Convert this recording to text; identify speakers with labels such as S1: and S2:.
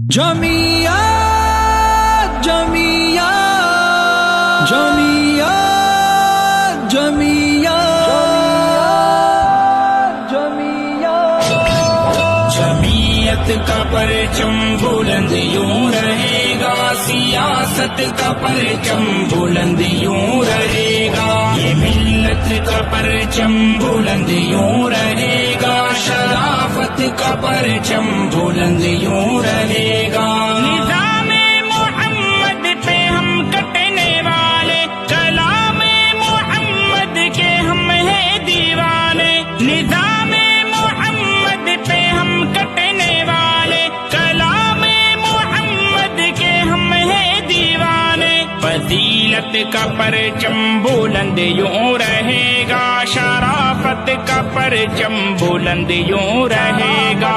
S1: جمعیہ جمعیہ جمعیہ جمعیہ جمعیہ
S2: جمعیت کا پرچم بلند یوں رہے گا، سیاست کا پرچم بلند یوں رہے گا، یہ ملت کا پرچم بلند یوں رہے گا، شرافت کا پرچم بلند یوں رہے گا۔ نظام محمد پہ ہم کٹنے والے، کلام محمد کے ہم ہیں دیوانے، نظام محمد پہ ہم کٹنے والے، کلام محمد کے ہم ہیں دیوانے۔ فضیلت کا پرچم بلند یوں رہے گا، شرافت کا پرچم بلند یوں رہے گا۔